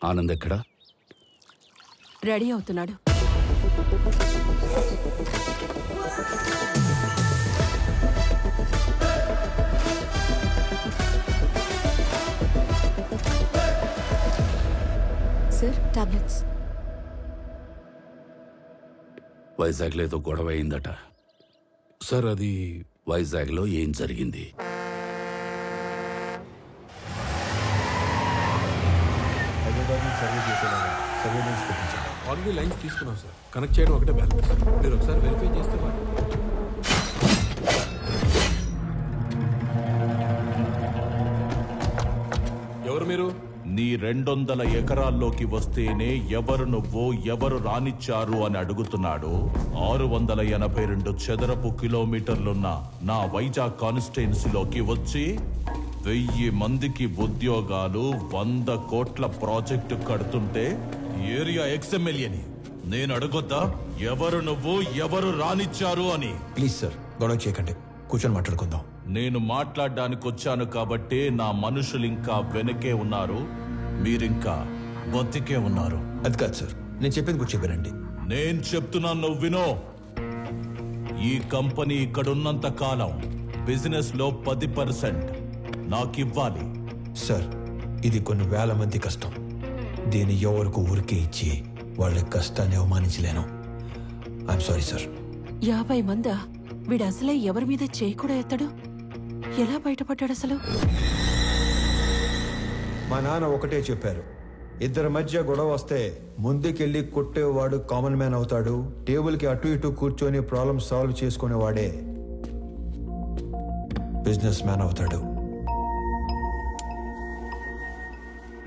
ఆనంద్ ఎక్కడా? రెడీ అవుతున్నాడు. Sir, tablets. వైజాగ్లో ఏదో గొడవ అయిందట సార్. అది వైజాగ్లో ఏం జరిగింది? ఆల్రెడీ లైన్స్ తీసుకున్నాం సార్. కనెక్ట్ చేయడం ఒకటే బ్యాలెన్స్. మీరు ఒకసారి వెరిఫై చేస్తే ఎవరు మీరు? నీ 200 ఎకరాల్లోకి వస్తేనే ఎవరు నువ్వు, ఎవరు రానిచ్చారు అని అడుగుతున్నాడు. 682 చదరపు కిలోమీటర్లున్న నా వైజాగ్ కాన్స్టిట్యున్సీలోకి వచ్చి 1000 మందికి ఉద్యోగాలు, 100 కోట్ల ప్రాజెక్టు కడుతుంటే ఏరియా ఎక్స్ఎమ్మెల్యేని నేను అడగొద్దా ఎవరు నువ్వు, ఎవరు రానిచ్చారు అని? ప్లీజ్ సార్, గొడవ చేయకండి, కూర్చొని మాట్లాడుకుందాం. నేను మాట్లాడడానికి వచ్చాను కాబట్టే నా మనుషులు ఇంకా వెనకే ఉన్నారు, మీరింకా బతికే ఉన్నారు. అది కాదు సార్, నేను చెప్పింది కూడా చెప్పారండి. నేను చెప్తున్నాను, నువ్వు వినో. ఈ కంపెనీ ఇక్కడున్నంత కాలం బిజినెస్ లో 10% నాకివ్వాలి. సార్, ఇది కొన్ని వేల మంది కష్టం. దీన్ని ఎవరికి ఊరికే ఇచ్చి వాళ్ళ కష్టాన్ని అవమానించలేను. I'm sorry sir. 50 మందా? వీడు అసలే ఎవరి మీద చేయి కూడా ఎత్తాడు. ఎలా బయటపడ్డాడు అసలు? మా నాన్న ఒకటే చెప్పారు, ఇద్దరి మధ్య గొడవ వస్తే ముందుకెళ్ళి కొట్టేవాడు కామన్ మ్యాన్ అవుతాడు, టేబుల్కి అటు ఇటు కూర్చొని ప్రాబ్లం సాల్వ్ చేసుకునేవాడే బిజినెస్ మ్యాన్ అవుతాడు.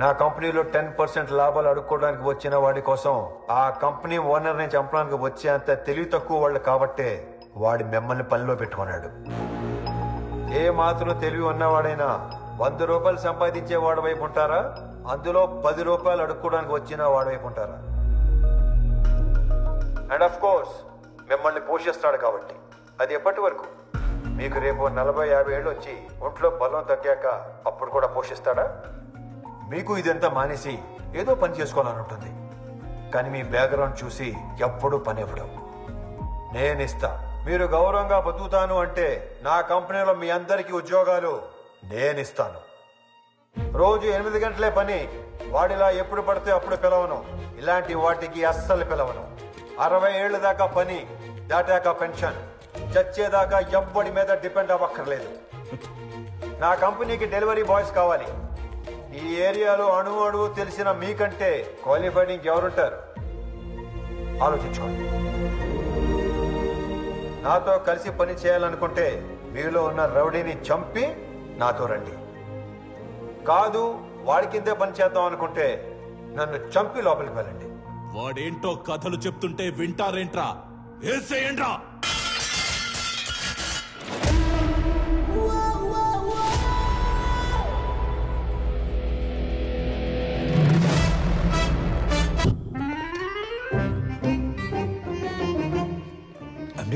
నా కంపెనీలో 10% లాభాలు అడుక్కోవడానికి వచ్చిన వాడి కోసం ఆ కంపెనీ ఓనర్ని చంపడానికి వచ్చే అంత తెలివి తక్కువ వాళ్ళు కాబట్టే వాడి మిమ్మల్ని పనిలో పెట్టుకున్నాడు. ఏ మాత్రం తెలివి ఉన్నవాడైనా 100 రూపాయలు సంపాదించే వాడి వైపు ఉంటారా, అందులో 10 రూపాయలు అడుక్కోవడానికి వచ్చిన వాడి వైపు ఉంటారా? అండ్ ఆఫ్ కోర్స్ మిమ్మల్ని పోషిస్తాడు కాబట్టి. అది ఎప్పటి వరకు? మీకు రేపు 40-50 ఏళ్ళు వచ్చి ఒంట్లో బలం తగ్గాక అప్పుడు కూడా పోషిస్తాడా? మీకు ఇదంతా మానేసి ఏదో పని చేసుకోవాలని ఉంటుంది, కానీ మీ బ్యాక్గ్రౌండ్ చూసి ఎప్పుడూ పని ఇవ్వడం. నేనిస్తా. మీరు గౌరవంగా బతుకుతాను అంటే నా కంపెనీలో మీ అందరికీ ఉద్యోగాలు నేనిస్తాను. రోజు 8 గంటలే పని. వాడిలా ఎప్పుడు పడితే అప్పుడు పిలవను. ఇలాంటి వాటికి అస్సలు పిలవను. 60 ఏళ్ళ దాకా పని, దాటాక పెన్షన్. చచ్చేదాకా ఎవ్వడి మీద డిపెండ్ అవ్వక్కర్లేదు. నా కంపెనీకి డెలివరీ బాయ్స్ కావాలి. ఈ ఏరియాలో అణువు తెలిసిన మీకంటే క్వాలిఫైడ్ ఇంకెవరుంటారు? ఆలోచించుకోండి. నాతో కలిసి పని చేయాలనుకుంటే మీలో ఉన్న రౌడీని చంపి నాతో రండి. కాదు, వాడి కిందే పని చేద్దాం అనుకుంటే నన్ను చంపి లోపలికి వెళ్ళండి. వాడేంటో కథలు చెప్తుంటే వింటారేంట్రా? ఏసేయండ్రా.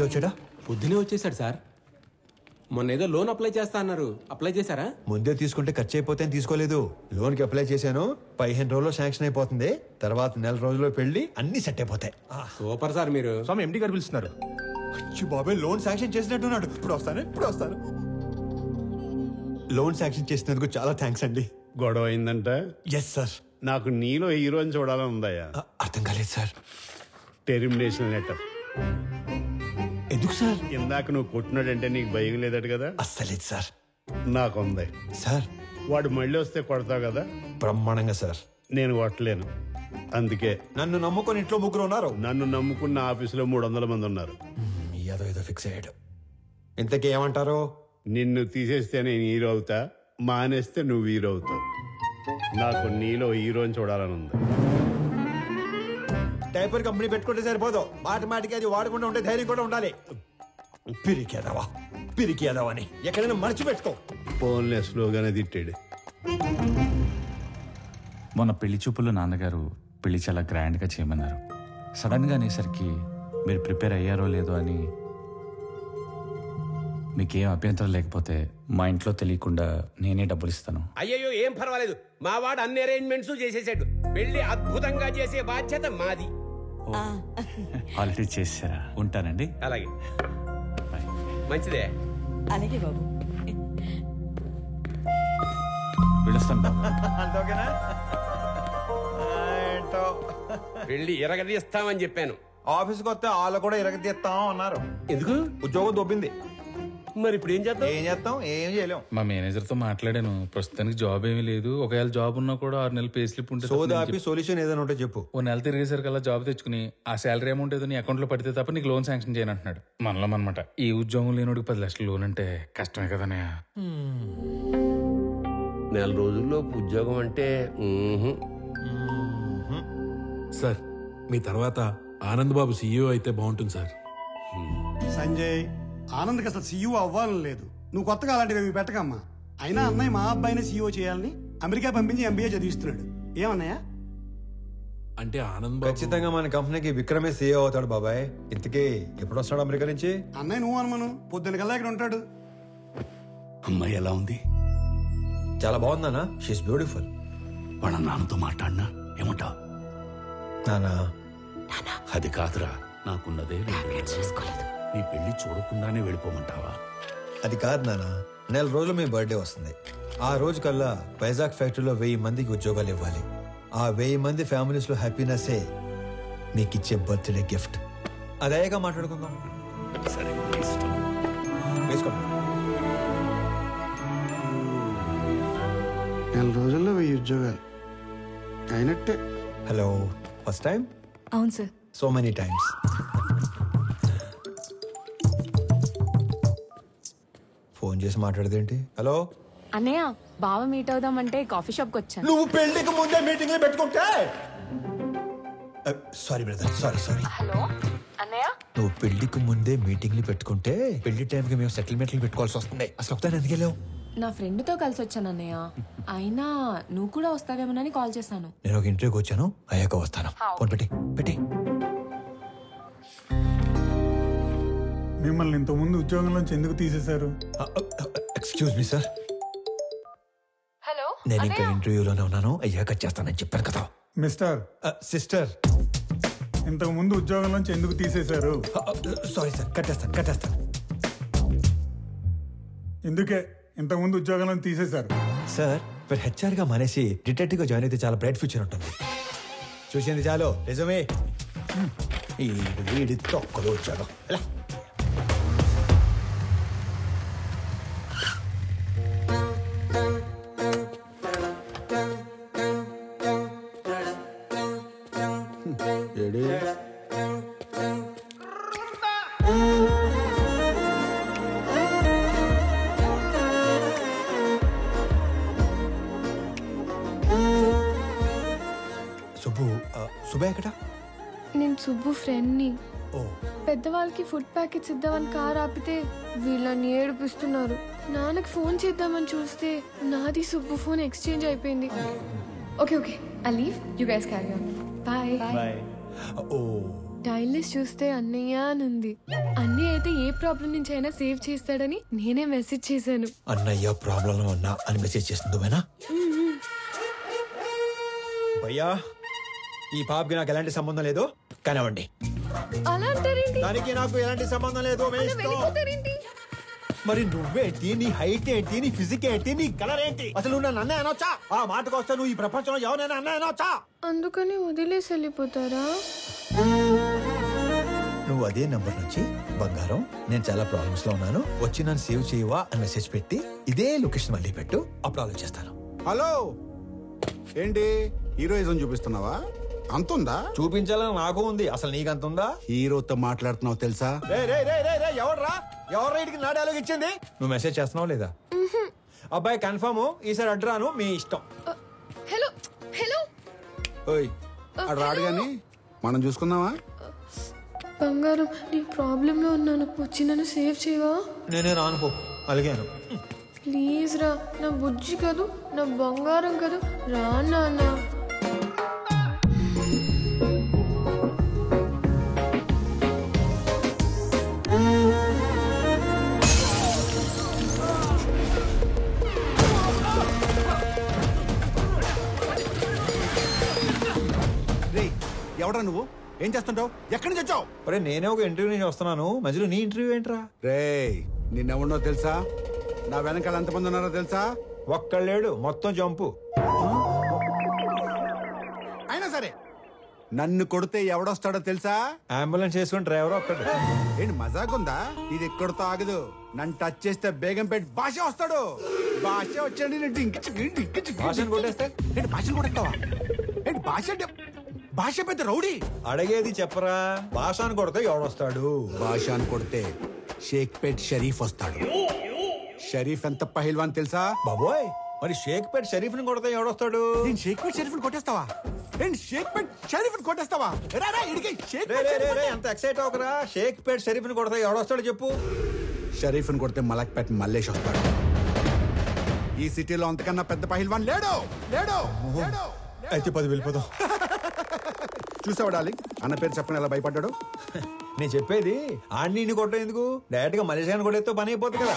వచ్చాడా? పొద్దునే వచ్చేసాడు సార్. మొన్న ఏదో లోన్ అప్లై చేస్తా అన్నారు, అప్లై చేశారా? ముందే తీసుకుంటే ఖర్చు అయిపోతే తీసుకోలేదు. లోన్ కి అప్లై చేశాను, 15 రోజుల్లో శాంక్షన్ అయిపోతుంది. తర్వాత 1 రోజుల్లో పెళ్లి, అన్ని సెట్ అయిపోతాయి. Super sir. మీరు స్వామి ఎండి గారు పిలుస్తున్నారు. బాబాయ్, లోన్ శాంక్షన్ చేసినట్టున్నాడు. ఇప్పుడు వస్తాను. లోన్ శాంక్షన్ చేసినందుకు చాలా థ్యాంక్స్ అండి. గొడవ అయిందంట? Yes sir. నాకు నీలో హీరోని చూడాలని ఉందయ్యా. అర్థం కాలేదు సార్. Termination letter. ఎందుకు సార్? ఇందాక నువ్వు కొట్టినాడంటే నీకు భయం లేదట కదా? అస్సలేదు సార్. నాకుంది సార్. వాడు మళ్ళీ వస్తే కొడతావు కదా? బ్రహ్మాండంగా సార్. నేను కొట్టలేను, అందుకే. నన్ను నమ్ముకొని ఇంట్లో 3 ఉన్నారు. నన్ను నమ్ముకున్న ఆఫీసులో 300 మంది ఉన్నారు. ఏదో ఫిక్స్ అయ్యాడు. ఇంతకీ ఏమంటారు? నిన్ను తీసేస్తే నేను హీరో అవుతా, మానేస్తే నువ్వు హీరో అవుతావు. నాకు నీలో హీరోని చూడాలని ఉంది. డైపర్ కంపెనీ పెట్టుకుంటే సరిపోదు, మాటికి అది వాడకుండా ఉంటే ధైర్యం కూడా ఉండాలి. పిరికేదావా అని ఎక్కడైనా మర్చిపెట్టుకో. ఫోన్లే స్లోగానే తిట్టాడు. మొన్న పెళ్లి చూపుల్లో నాన్నగారు పెళ్లి చాలా గ్రాండ్గా చేయమన్నారు. సడన్గా అనేసరికి మీరు ప్రిపేర్ అయ్యారో లేదో అని మీకేం అభ్యంతరం లేకపోతే మా ఇంట్లో తెలియకుండా నేనే డబ్బులు ఇస్తాను. అయ్యయ్యో ఏం పర్వాలేదు, మా వాడు అన్ని అరేంజ్మెంట్స్ చేసేసాడు. పెళ్లి అద్భుతంగా చేసే బాధ్యత మాది. ఆల్రెడీ చేశారా? ఉంటానండి. అలాగే, మంచిదే. అలాగే బాబు. పిలుస్తాను బాబు. పెళ్లి ఎరగదీస్తామని చెప్పాను. ఆఫీస్కి వస్తే వాళ్ళు కూడా ఇరగదీస్తాం అన్నారు. ఎందుకు? ఉద్యోగం దొబ్బింది. మరి ఇప్పుడు ఏం చేద్దాం? ఏం చేయలేం. మా మేనేజర్తో మాట్లాడాను. ప్రస్తుతానికి జాబ్ ఏమీ లేదు. ఒకవేళ జాబ్ ఉన్నా కూడా 6 నెలలు పే స్లిప్ ఉంటే సొల్యూషన్ ఏదైనా ఉంటే చెప్పు. ఓ నెల తిరిగేసరికల్లా జాబ్ తెచ్చుకుని ఆ శాలరీ అమౌంట్ ఏదో నీ అకౌంట్లో పడితే తప్ప నీకు లోన్ శాంక్షన్ చేయను అంటున్నాడు. మనలో అనమాట. ఈ ఉద్యోగం లేనోడికి 10 లక్షల లోన్ అంటే కష్టమే కదనే. నెల రోజుల్లో ఉద్యోగం అంటే సార్ మీ తర్వాత ఆనంద్ బాబు సీఈఓ అయితే బాగుంటుంది సార్. సంజయ్, ఆనంద్కి అసలు సీఈఓ అవ్వాలని లేదు. నువ్వు కొత్తగా అలాంటివి పెట్టకమ్మా. అయినా అన్నయ్య మా అబ్బాయిని సీఈఓ చేయాలని అమెరికా పంపించి ఎంబీఏ చదివిస్తున్నాడు. ఏమన్నయ్య? అంటే ఆనంద్ బాబు ఖచ్చితంగా మన కంపెనీకి విక్రమే సీఈఓ అవుతాడు బాబాయ్. ఇంతకీ ఎప్పుడు వస్తాడు అమెరికా నుంచి? అన్నయ్య నువ్వు అనుమను పొద్దున్న కల్లా ఇక్కడ ఉంటాడు. అమ్మాయి ఎలా ఉంది? చాలా బాగుందానా? She is beautiful. వాళ్ళ నాన్నతో మాట్లాడినా ఏమంటావు? నానా అది కాదురా, నాకున్నదే 2 నెలలు. నీ పెళ్లి చూడకుండానే వెళ్ళిపోమంటావా? అది కాదు నానా, నెల రోజులు మీ బర్త్డే వస్తుంది. ఆ రోజు కల్లా వైజాగ్ ఫ్యాక్టరీలో 1000 మందికి ఉద్యోగాలు ఇవ్వాలి. ఆ 1000 మంది ఫ్యామిలీస్ లో హ్యాపీనెస్సే మీకు ఇచ్చే బర్త్డే గిఫ్ట్. అదేగా మాట్లాడుకుందాం. సరే, ఇష్టం. వేసుకోండి. నెల రోజుల్లో 1000 ఉద్యోగాలు అయినట్టే. Hello, first time? అవును sir. So many times. Phone చేసి మాట్లాడదేంటి? హలో అన్నయ్య, బావ మీట్ అవుదామంటే కాఫీ షాప్కి వచ్చాను. నువ్వు పెళ్లికి ముందే మీటింగ్లు పెట్టుకుంటే. Sorry brother, sorry. హలో అన్నయ్య, నువ్వు పెళ్లికి ముందే మీటింగ్లు పెట్టుకుంటే పెళ్లి టైంకి మేము సెటిల్మెంట్లు పెట్టుకోవాల్సి వస్తుంది. అసలు ఒకసారి ఎందుకు వెళ్ళావు? నా ఫ్రెండ్తో కలిసి వచ్చాను అన్నయ్య. అయినా నువ్వు కూడా వస్తావేమోనని కాల్ చేశాను. నేను ఒక ఇంటర్వ్యూకి వచ్చాను, అయ్యాక వస్తాను. ఫోన్ పెట్టి. మిమ్మల్ని ఇంతకుముందు ఉద్యోగం నుంచి ఎందుకు తీసేశారు? Excuse me sir. హలో, నేను ఇంకా ఇంటర్వ్యూలోనే ఉన్నాను, అయ్యాక చేస్తానని చెప్పాను కదా. మిస్టర్ సిస్టర్, ఇంతకు ముందు ఉద్యోగం నుంచి ఎందుకు తీసేశారు? సారీ సార్, కట్టేస్తాను. ఎందుకే ఇంతకు ముందు ఉద్యోగం నుంచి తీసేశారు? సార్, మీరు హెచ్ఆర్ గా మానేసి డిటెక్టివ్ గా జాయిన్ అయితే చాలా బ్రైట్ ఫ్యూచర్ ఉంటుంది. చూసింది చాలు, నిజమే. వీడి తొక్కలు వచ్చాడు. సుబ్బు ఎక్కడ? నేను సుబ్బు ఫ్రెండ్ని. ఓ, పెద్దవాళ్ళకి ఫుడ్ ప్యాకెట్స్ ఇద్దామని కార్ ఆపితే వీళ్ళని ఏడిపిస్తున్నారు. నాన్నకి ఫోన్ చేద్దామని చూస్తే నాది సుబ్బు ఫోన్ ఎక్స్చేంజ్ అయిపోయింది. Okay, I leave, you guys carry on. Bye. Oh, dial list చూస్తే అన్నయ్య అని ఉంది. అన్నయ్య అయితే ఏ ప్రాబ్లం నుంచి అయినా సేవ్ చేస్తాడని నేనే మెసేజ్ చేశాను. అన్నయ్య ప్రాబ్లం ఉన్నా అని మెసేజ్ చేస్తుంది. భయ్యా, ఈ పాపకి నాకు ఎలాంటి సంబంధం లేదు, కానివ్వండి. అలా అంటారేంటి? దానికి నాకు ఎలాంటి సంబంధం లేదు. మరి నువ్వేంటి? నీ హైట్ ఏంటి? నీ ఫిజిక్ ఏంటి? నీ కలర్ ఏంటి? అసలు నువ్వు నన్ను అన్నయ్య అనొచ్చా? ఆ మాటకు వస్తే నువ్వు ఈ ప్రపంచంలో ఎవరైనా అన్నయ్య అనొచ్చా? అందుకని వదిలేసి వెళ్ళిపోతారా? నువ్వు అదే నంబర్ నుంచి బంగారం, నేను చాలా ప్రాబ్లమ్స్ లో ఉన్నాను, వచ్చి నన్ను సేవ్ చేయవా అని మెసేజ్ పెట్టి ఇదే లొకేషన్ మళ్ళీ పెట్టు, అప్పుడు ఆలోచిస్తాను. హలో, ఏంటి హీరోయిజం చూపిస్తున్నావా? అంతుందా? చూపించాలని నాకు ఉంది, అసలు నీకు అంత ఉందా? హీరోతో మాట్లాడుతున్నావు తెలుసా? ఎవర్రా ఇడికి నా డైలాగ్ ఇచ్చింది? నువ్వు మెసేజ్ చేస్తున్నావు లేదా? అబ్బాయి కన్ఫర్మ్, ఈసారి అడ్రాను, మీ ఇష్టం. హలో ఓయ్, అడు రాడు గాని మనం చూసుకుందామా? బంగారం, నీ ప్రాబ్లంలో ఉన్నాను, వచ్చి నన్ను సేవ్ చేయవా? నేనే రానుకో, అలిగాను. ప్లీజ్ రా, నా బుజ్జి కాదు, నా బంగారం కాదు, రా నాన్న. ఎవడా నువ్వు? ఏం చేస్తుంటావు? ఎక్కడి నుంచి వచ్చావు? అరే నేనే ఒక ఇంటర్వ్యూ నుంచి వస్తున్నాను, మధ్యలో నీ ఇంటర్వ్యూ ఏంట్రా? రేయ్, నిన్నెవడో తెలుసా? నా వెనకాల ఎంతమంది ఉన్నారో తెలుసా? ఒక్కళ్ళేడు, మొత్తం జంపు. అయినా సరే నన్ను కొడితే ఎవడొస్తాడో తెలుసా? అంబులెన్స్ చేసుకుని డ్రైవర్ ఒక్కడు. ఏంటి మజాకుందా? ఇది ఎక్కడితో ఆగదు. నన్ను టచ్ చేస్తే బేగంపేట భాష వస్తాడు. భాష వచ్చాడు. భాషను కొట్టేస్తే ఏంటి భాషను కొడతావా? ఏంటి భాష అంటే భాష పెద్ద రౌడీ. అడిగేది చెప్పరా? భాషను కొడితే ఎవడొస్తాడు? భాషను కొడితే షేక్పేట్ షరీఫ్ వస్తాడు. షరీఫ్ ఎంత పహిల్వాన్ తెలుసా? బాబోయ్, మరి షేక్పేట్ షరీఫ్ ని కొడితే ఎవడొస్తాడు? నేను షేక్పేట్ షరీఫ్ ని కొట్టేస్తావా? నేను షేక్పేట్ షరీఫ్ ని కొట్టేస్తావా? ఎంత ఎక్సైట్ అవకరా? షేక్పేట్ షరీఫ్ ని కొడితే ఎవడొస్తాడు చెప్పు? షరీఫ్ ని కొడితే మలక్పేట్ మల్లేష్ వస్తాడు. ఈ సిటీలో అంతకన్నా పెద్ద పహిల్వాన్ లేడు. లేడు లేడు. అయితే 10 వెళ్ళిపోదాం. చూసావా డార్లింగ్, అన్న పేరు చెప్పని ఎలా భయపడ్డాడు? నేను చెప్పేది ఆడిని కొట్టేందుకు, డైరెక్ట్ గా మలేషియాని కొట్టేస్తే పని అయిపోతుంది కదా.